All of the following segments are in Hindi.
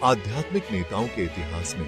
आध्यात्मिक नेताओं के इतिहास में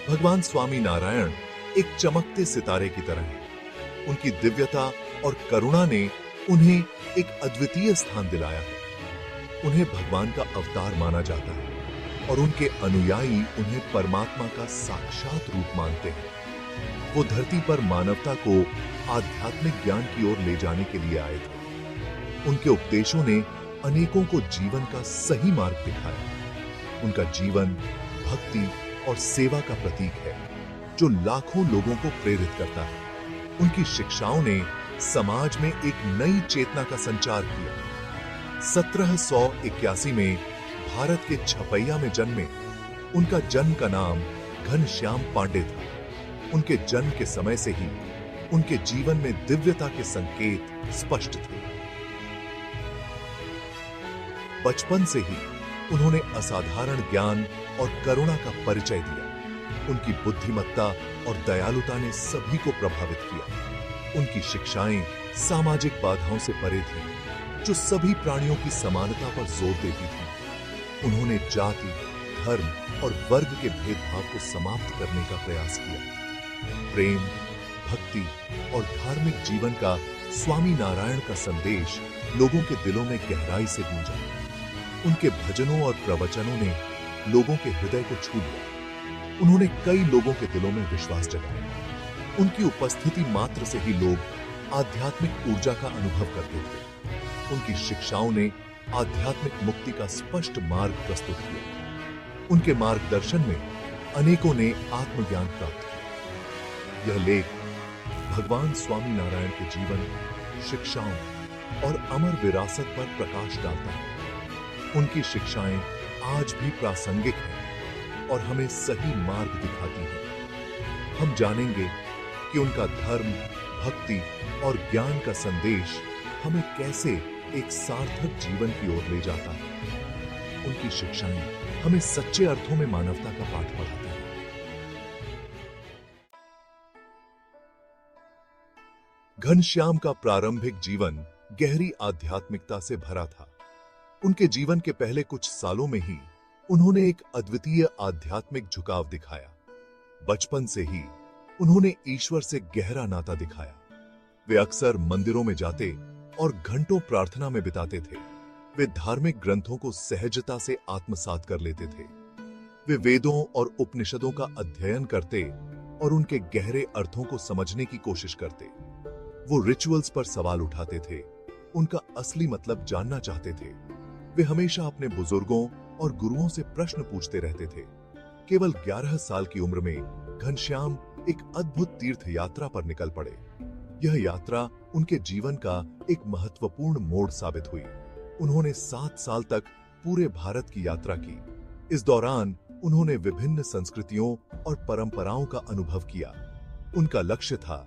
भगवान स्वामी नारायण एक चमकते सितारे की तरह हैं। उनकी दिव्यता और करुणा ने उन्हें एक अद्वितीय स्थान दिलाया है। उन्हें भगवान का अवतार माना जाता है और उनके अनुयायी उन्हें परमात्मा का साक्षात रूप मानते हैं। वो धरती पर मानवता को आध्यात्मिक ज्ञान की ओर ले जाने के लिए आए थे। उनके उपदेशों ने अनेकों को जीवन का सही मार्ग दिखाया। उनका जीवन भक्ति और सेवा का प्रतीक है, जो लाखों लोगों को प्रेरित करता है। उनकी शिक्षाओं ने समाज में एक नई चेतना का संचार किया। 1781 में भारत के छपैया में जन्मे उनका जन्म का नाम घनश्याम पांडे था। उनके जन्म के समय से ही उनके जीवन में दिव्यता के संकेत स्पष्ट थे। बचपन से ही उन्होंने असाधारण ज्ञान और करुणा का परिचय दिया। उनकी बुद्धिमत्ता और दयालुता ने सभी को प्रभावित किया। उनकी शिक्षाएं सामाजिक बाधाओं से परे थीं, जो सभी प्राणियों की समानता पर जोर देती थीं। उन्होंने जाति, धर्म और वर्ग के भेदभाव को समाप्त करने का प्रयास किया। प्रेम, भक्ति और धार्मिक जीवन का स्वामी नारायण का संदेश लोगों के दिलों में गहराई से गूंजा। उनके भजनों और प्रवचनों ने लोगों के हृदय को छू लिया। उन्होंने कई लोगों के दिलों में विश्वास जगाया। उनकी उपस्थिति मात्र से ही लोग आध्यात्मिक ऊर्जा का अनुभव करते थे। उनकी शिक्षाओं ने आध्यात्मिक मुक्ति का स्पष्ट मार्ग प्रस्तुत किया। उनके मार्गदर्शन में अनेकों ने आत्मज्ञान प्राप्त किया। यह लेख भगवान स्वामी नारायण के जीवन, शिक्षाओं और अमर विरासत पर प्रकाश डालता है। उनकी शिक्षाएं आज भी प्रासंगिक हैं और हमें सही मार्ग दिखाती हैं। हम जानेंगे कि उनका धर्म, भक्ति और ज्ञान का संदेश हमें कैसे एक सार्थक जीवन की ओर ले जाता है। उनकी शिक्षाएं हमें सच्चे अर्थों में मानवता का पाठ पढ़ाती हैं। घनश्याम का प्रारंभिक जीवन गहरी आध्यात्मिकता से भरा था। उनके जीवन के पहले कुछ सालों में ही उन्होंने एक अद्वितीय आध्यात्मिक झुकाव दिखाया। बचपन से ही उन्होंने ईश्वर से गहरा नाता दिखाया। वे अक्सर मंदिरों में जाते और घंटों प्रार्थना में बिताते थे। वे धार्मिक ग्रंथों को सहजता से आत्मसात कर लेते थे। वे वेदों और उपनिषदों का अध्ययन करते और उनके गहरे अर्थों को समझने की कोशिश करते। वो रिचुअल्स पर सवाल उठाते थे, उनका असली मतलब जानना चाहते थे। वे हमेशा अपने बुजुर्गों और गुरुओं से प्रश्न पूछते रहते थे। केवल 11 साल की उम्र में घनश्याम एक अद्भुत तीर्थ यात्रा पर निकल पड़े। यह यात्रा उनके जीवन का एक महत्वपूर्ण मोड़ साबित हुई। उन्होंने 7 साल तक पूरे भारत की यात्रा की। इस दौरान उन्होंने विभिन्न संस्कृतियों और परंपराओं का अनुभव किया। उनका लक्ष्य था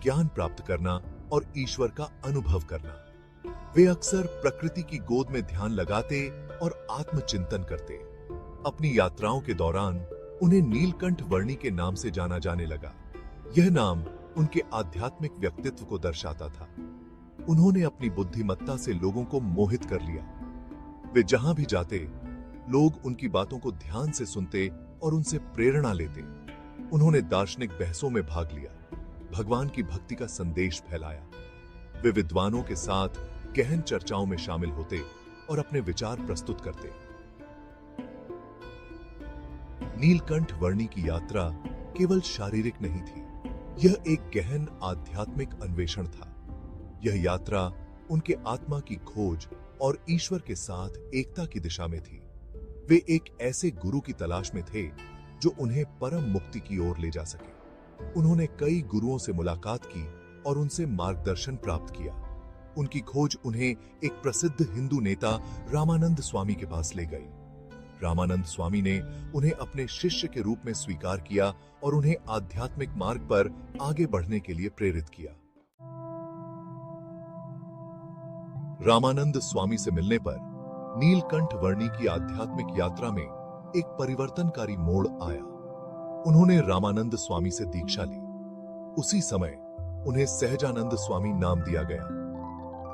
ज्ञान प्राप्त करना और ईश्वर का अनुभव करना। वे अक्सर प्रकृति की गोद में ध्यान लगाते और आत्मचिंतन करते। अपनी यात्राओं के दौरान उन्हें नीलकंठ वर्णी के नाम से जाना जाने लगा। यह नाम उनके आध्यात्मिक व्यक्तित्व को दर्शाता था। उन्होंने अपनी बुद्धिमत्ता से लोगों को मोहित कर लिया। वे जहां भी जाते, लोग उनकी बातों को ध्यान से सुनते और उनसे प्रेरणा लेते। उन्होंने दार्शनिक बहसों में भाग लिया, भगवान की भक्ति का संदेश फैलाया। वे विद्वानों के साथ गहन चर्चाओं में शामिल होते और अपने विचार प्रस्तुत करते। नीलकंठ वर्णी की यात्रा केवल शारीरिक नहीं थी, यह एक गहन आध्यात्मिक अन्वेषण था। यह यात्रा उनके आत्मा की खोज और ईश्वर के साथ एकता की दिशा में थी। वे एक ऐसे गुरु की तलाश में थे जो उन्हें परम मुक्ति की ओर ले जा सके। उन्होंने कई गुरुओं से मुलाकात की और उनसे मार्गदर्शन प्राप्त किया। उनकी खोज उन्हें एक प्रसिद्ध हिंदू नेता रामानंद स्वामी के पास ले गई। रामानंद स्वामी ने उन्हें अपने शिष्य के रूप में स्वीकार किया और उन्हें आध्यात्मिक मार्ग पर आगे बढ़ने के लिए प्रेरित किया। रामानंद स्वामी से मिलने पर नीलकंठ वर्णी की आध्यात्मिक यात्रा में एक परिवर्तनकारी मोड़ आया। उन्होंने रामानंद स्वामी से दीक्षा ली। उसी समय उन्हें सहजानंद स्वामी नाम दिया गया।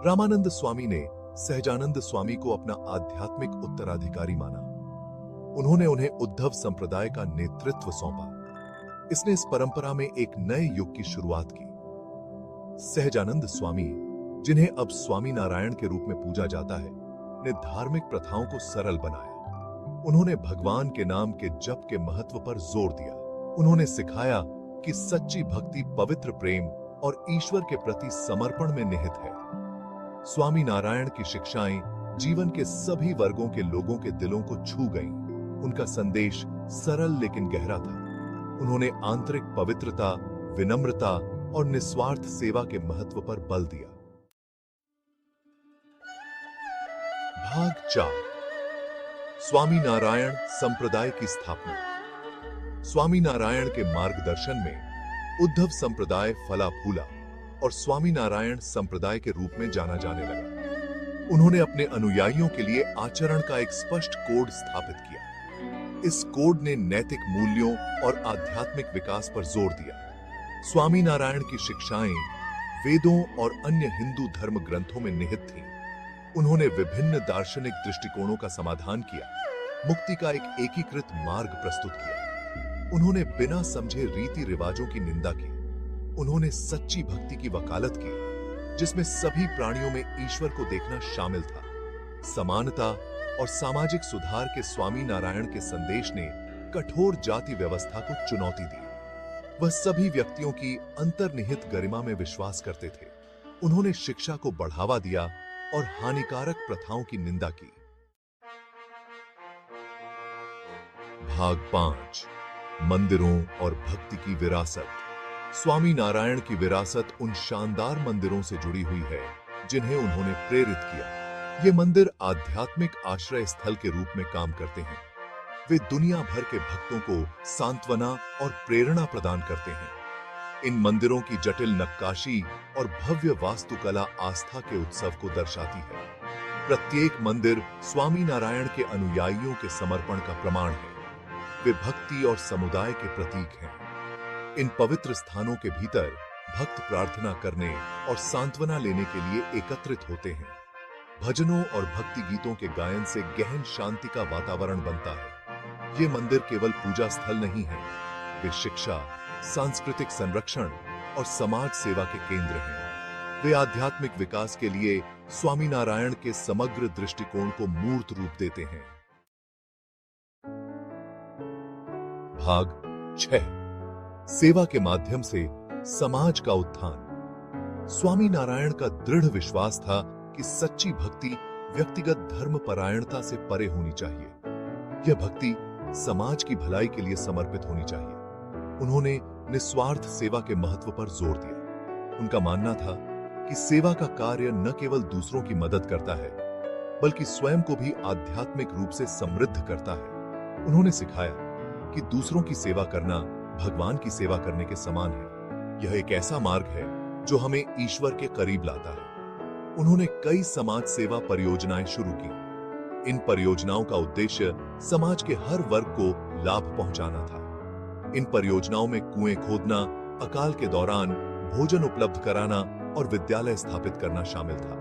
रामानंद स्वामी ने सहजानंद स्वामी को अपना आध्यात्मिक उत्तराधिकारी माना। उन्होंने उन्हें उद्धव संप्रदाय का नेतृत्व सौंपा। इसने इस परंपरा में एक नए युग की शुरुआत की। सहजानंद स्वामी, जिन्हें अब स्वामी नारायण के रूप में पूजा जाता है, ने धार्मिक प्रथाओं को सरल बनाया। उन्होंने भगवान के नाम के जप के महत्व पर जोर दिया। उन्होंने सिखाया कि सच्ची भक्ति पवित्र प्रेम और ईश्वर के प्रति समर्पण में निहित है। स्वामी नारायण की शिक्षाएं जीवन के सभी वर्गों के लोगों के दिलों को छू गईं। उनका संदेश सरल लेकिन गहरा था। उन्होंने आंतरिक पवित्रता, विनम्रता और निस्वार्थ सेवा के महत्व पर बल दिया। भाग 4, स्वामी नारायण संप्रदाय की स्थापना। स्वामी नारायण के मार्गदर्शन में उद्धव संप्रदाय फला फूला और स्वामी नारायण संप्रदाय के रूप में जाना जाने लगा। उन्होंने अपने अनुयायियों के लिए आचरण का एक स्पष्ट कोड स्थापित किया। इस कोड ने नैतिक मूल्यों और आध्यात्मिक विकास पर जोर दिया। स्वामी नारायण की शिक्षाएं वेदों और अन्य हिंदू धर्म ग्रंथों में निहित थीं। उन्होंने विभिन्न दार्शनिक दृष्टिकोणों का समाधान किया, मुक्ति का एक एकीकृत मार्ग प्रस्तुत किया। उन्होंने बिना समझे रीति रिवाजों की निंदा की। उन्होंने सच्ची भक्ति की वकालत की, जिसमें सभी प्राणियों में ईश्वर को देखना शामिल था। समानता और सामाजिक सुधार के स्वामी नारायण के संदेश ने कठोर जाति व्यवस्था को चुनौती दी। वह सभी व्यक्तियों की अंतर्निहित गरिमा में विश्वास करते थे। उन्होंने शिक्षा को बढ़ावा दिया और हानिकारक प्रथाओं की निंदा की। भाग 5, मंदिरों और भक्ति की विरासत। स्वामी नारायण की विरासत उन शानदार मंदिरों से जुड़ी हुई है जिन्हें उन्होंने प्रेरित किया। ये मंदिर आध्यात्मिक आश्रय स्थल के रूप में काम करते हैं। वे दुनिया भर के भक्तों को सांत्वना और प्रेरणा प्रदान करते हैं। इन मंदिरों की जटिल नक्काशी और भव्य वास्तुकला आस्था के उत्सव को दर्शाती है। प्रत्येक मंदिर स्वामी नारायण के अनुयायियों के समर्पण का प्रमाण है। वे भक्ति और समुदाय के प्रतीक हैं। इन पवित्र स्थानों के भीतर भक्त प्रार्थना करने और सांत्वना लेने के लिए एकत्रित होते हैं। भजनों और भक्ति गीतों के गायन से गहन शांति का वातावरण बनता है। ये मंदिर केवल पूजा स्थल नहीं है, वे शिक्षा, सांस्कृतिक संरक्षण और समाज सेवा के केंद्र हैं। वे आध्यात्मिक विकास के लिए स्वामी नारायण के समग्र दृष्टिकोण को मूर्त रूप देते हैं। भाग 6, सेवा के माध्यम से समाज का उत्थान। स्वामी नारायण का दृढ़ विश्वास था कि सच्ची भक्ति व्यक्तिगत धर्म परायणता से परे होनी चाहिए। यह भक्ति समाज की भलाई के लिए समर्पित होनी चाहिए। उन्होंने निस्वार्थ सेवा के महत्व पर जोर दिया। उनका मानना था कि सेवा का कार्य न केवल दूसरों की मदद करता है, बल्कि स्वयं को भी आध्यात्मिक रूप से समृद्ध करता है। उन्होंने सिखाया कि दूसरों की सेवा करना भगवान की सेवा करने के समान है। यह एक ऐसा मार्ग है जो हमें ईश्वर के करीब लाता है। उन्होंने कई समाज सेवा परियोजनाएं शुरू की। इन परियोजनाओं का उद्देश्य समाज के हर वर्ग को लाभ पहुंचाना था। इन परियोजनाओं में कुएं खोदना, अकाल के दौरान भोजन उपलब्ध कराना और विद्यालय स्थापित करना शामिल था।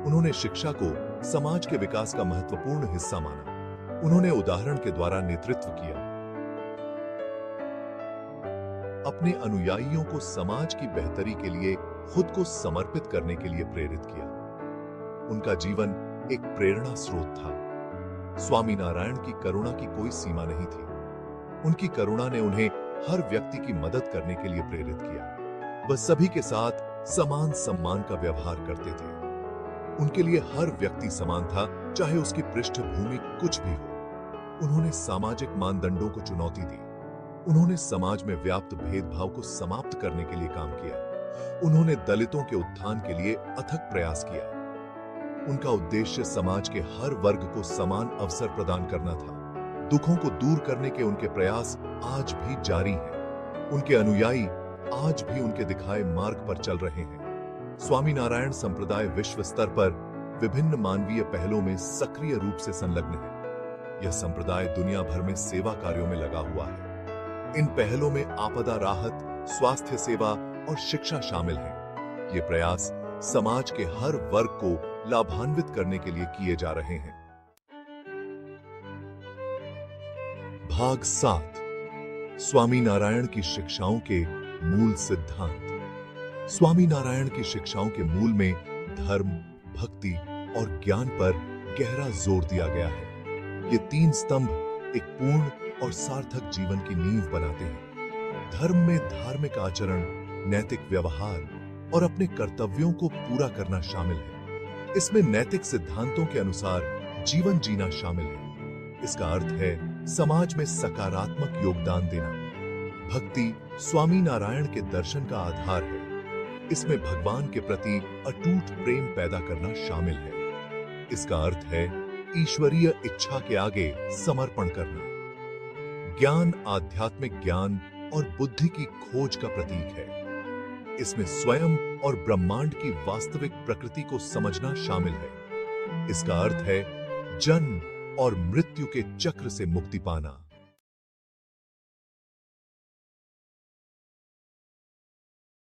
उन्होंने शिक्षा को समाज के विकास का महत्वपूर्ण हिस्सा माना। उन्होंने उदाहरण के द्वारा नेतृत्व किया। अपने अनुयायियों को समाज की बेहतरी के लिए खुद को समर्पित करने के लिए प्रेरित किया। उनका जीवन एक प्रेरणा स्रोत था। स्वामी नारायण की करुणा की कोई सीमा नहीं थी। उनकी करुणा ने उन्हें हर व्यक्ति की मदद करने के लिए प्रेरित किया। वह सभी के साथ समान सम्मान का व्यवहार करते थे। उनके लिए हर व्यक्ति समान था, चाहे उसकी पृष्ठभूमि कुछ भी हो। उन्होंने सामाजिक मानदंडों को चुनौती दी। उन्होंने समाज में व्याप्त भेदभाव को समाप्त करने के लिए काम किया। उन्होंने दलितों के उत्थान के लिए अथक प्रयास किया। उनका उद्देश्य समाज के हर वर्ग को समान अवसर प्रदान करना था। दुखों को दूर करने के उनके प्रयास आज भी जारी हैं। उनके अनुयायी आज भी उनके दिखाए मार्ग पर चल रहे हैं। स्वामी नारायण संप्रदाय विश्व स्तर पर विभिन्न मानवीय पहलों में सक्रिय रूप से संलग्न है। यह संप्रदाय दुनिया भर में सेवा कार्यों में लगा हुआ है। इन पहलों में आपदा राहत, स्वास्थ्य सेवा और शिक्षा शामिल हैं। ये प्रयास समाज के हर वर्ग को लाभान्वित करने के लिए किए जा रहे हैं। भाग 7 स्वामी नारायण की शिक्षाओं के मूल सिद्धांत। स्वामी नारायण की शिक्षाओं के मूल में धर्म, भक्ति और ज्ञान पर गहरा जोर दिया गया है। ये तीन स्तंभ एक पूर्ण और सार्थक जीवन की नींव बनाते हैं। धर्म में धार्मिक आचरण, नैतिक व्यवहार और अपने कर्तव्यों को पूरा करना शामिल है। इसमें नैतिक सिद्धांतों के अनुसार जीवन जीना शामिल है। इसका अर्थ है समाज में सकारात्मक योगदान देना। भक्ति स्वामी नारायण के दर्शन का आधार है। इसमें भगवान के प्रति अटूट प्रेम पैदा करना शामिल है। इसका अर्थ है ईश्वरीय इच्छा के आगे समर्पण करना। ज्ञान आध्यात्मिक ज्ञान और बुद्धि की खोज का प्रतीक है। इसमें स्वयं और ब्रह्मांड की वास्तविक प्रकृति को समझना शामिल है। इसका अर्थ है जन्म और मृत्यु के चक्र से मुक्ति पाना।